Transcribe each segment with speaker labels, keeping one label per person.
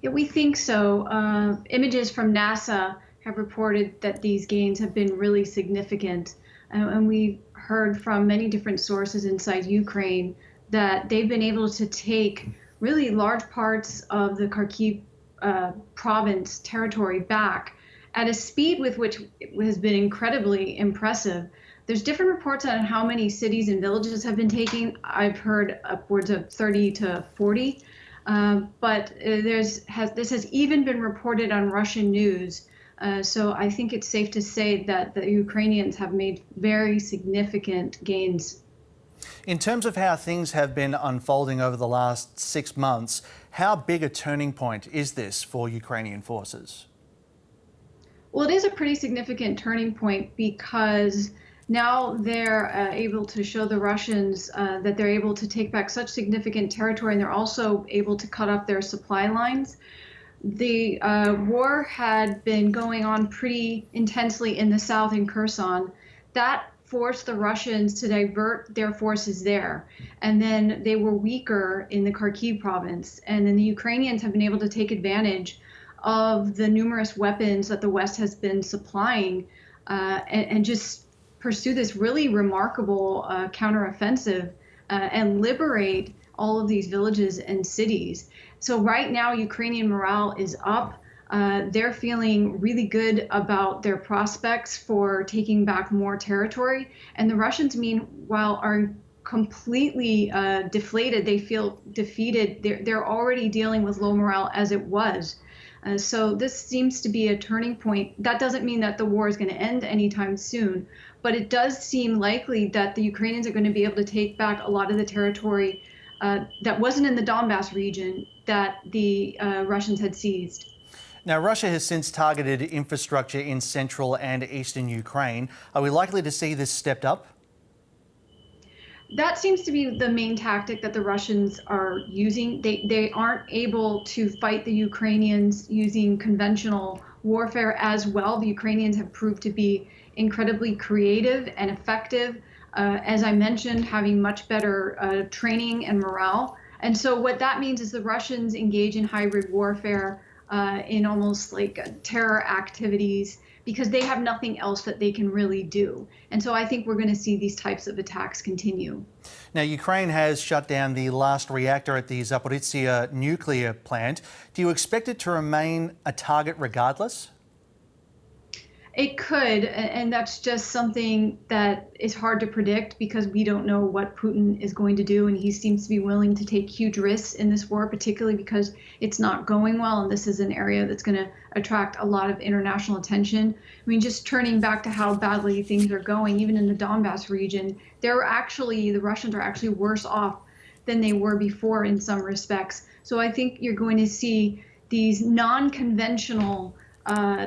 Speaker 1: Yeah, we think so. Images from NASA have reported that these gains have been really significant. And we've heard from many different sources inside Ukraine that they've been able to take really large parts of the Kharkiv province territory back at a speed with which has been incredibly impressive. There's different reports on how many cities and villages have been taken. I've heard upwards of 30 to 40. But this has even been reported on Russian news. So I think it's safe to say that the Ukrainians have made very significant gains.
Speaker 2: In terms of how things have been unfolding over the last 6 months, how big a turning point is this for Ukrainian forces?
Speaker 1: Well, it is a pretty significant turning point because now they're able to show the Russians that they're able to take back such significant territory, and they're also able to cut off their supply lines. The war had been going on pretty intensely in the south in Kherson. That forced the Russians to divert their forces there. And then they were weaker in the Kharkiv province. And then the Ukrainians have been able to take advantage of the numerous weapons that the West has been supplying and just pursue this really remarkable counteroffensive and liberate all of these villages and cities. So right now, Ukrainian morale is up. They're feeling really good about their prospects for taking back more territory. And the Russians, meanwhile, are completely deflated. They feel defeated. They're already dealing with low morale as it was. So this seems to be a turning point. That doesn't mean that the war is going to end anytime soon, but it does seem likely that the Ukrainians are going to be able to take back a lot of the territory that wasn't in the Donbass region that the Russians had seized.
Speaker 2: Now, Russia has since targeted infrastructure in central and eastern Ukraine. Are we likely to see this stepped up?
Speaker 1: That seems to be the main tactic that the Russians are using. They aren't able to fight the Ukrainians using conventional warfare as well. The Ukrainians have proved to be incredibly creative and effective. As I mentioned, having much better training and morale. And so what that means is the Russians engage in hybrid warfare in almost like terror activities because they have nothing else that they can really do. And so I think we're going to see these types of attacks continue.
Speaker 2: Now, Ukraine has shut down the last reactor at the Zaporizhzhia nuclear plant. Do you expect it to remain a target regardless?
Speaker 1: It could, and that's just something that is hard to predict because we don't know what Putin is going to do, and he seems to be willing to take huge risks in this war, particularly because it's not going well, and this is an area that's going to attract a lot of international attention. I mean, just turning back to how badly things are going, even in the Donbass region, the Russians are actually worse off than they were before in some respects. So I think you're going to see these non-conventional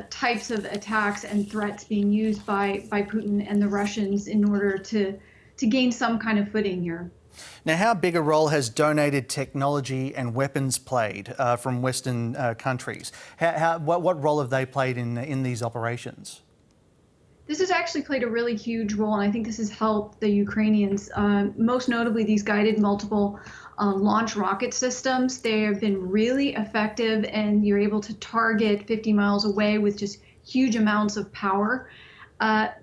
Speaker 1: types of attacks and threats being used by Putin and the Russians in order to gain some kind of footing here.
Speaker 2: Now, how big a role has donated technology and weapons played from Western countries? What role have they played in these operations?
Speaker 1: This has actually played a really huge role, and I think this has helped the Ukrainians. Most notably, these guided multiple launch rocket systems. They have been really effective, and you're able to target 50 miles away with just huge amounts of power.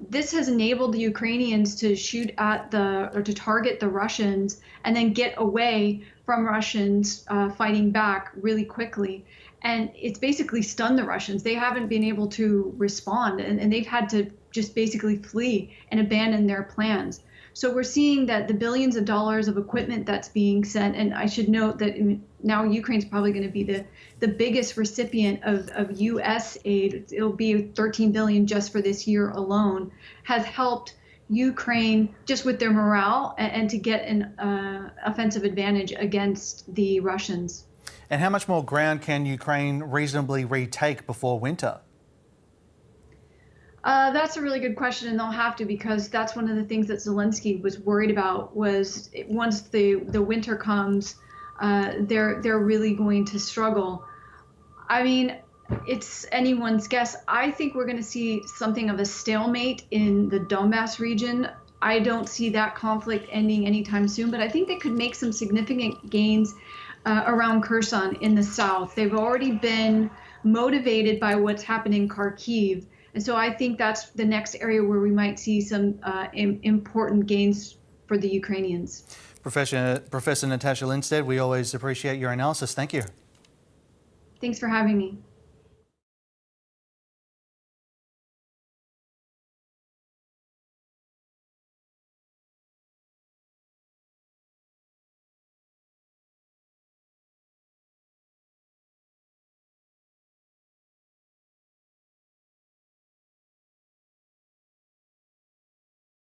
Speaker 1: This has enabled the Ukrainians to shoot at or to target the Russians and then get away from Russians fighting back really quickly. And it's basically stunned the Russians. They haven't been able to respond, and they've had to just basically flee and abandon their plans. So we're seeing that the billions of dollars of equipment that's being sent, and I should note that now Ukraine's probably going to be the biggest recipient of U.S. aid. It'll be $13 billion just for this year alone, has helped Ukraine just with their morale and to get an offensive advantage against the Russians.
Speaker 2: And how much more ground can Ukraine reasonably retake before winter?
Speaker 1: That's a really good question, and they'll have to, because that's one of the things that Zelensky was worried about. Was once the winter comes, they're really going to struggle. I mean, it's anyone's guess. I think we're going to see something of a stalemate in the Donbass region. I don't see that conflict ending anytime soon, but I think they could make some significant gains around Kherson in the south. They've already been motivated by what's happened in Kharkiv. And so I think that's the next area where we might see some important gains for the Ukrainians.
Speaker 2: Professor Natasha Lindstaedt, we always appreciate your analysis. Thank you.
Speaker 1: Thanks for having me.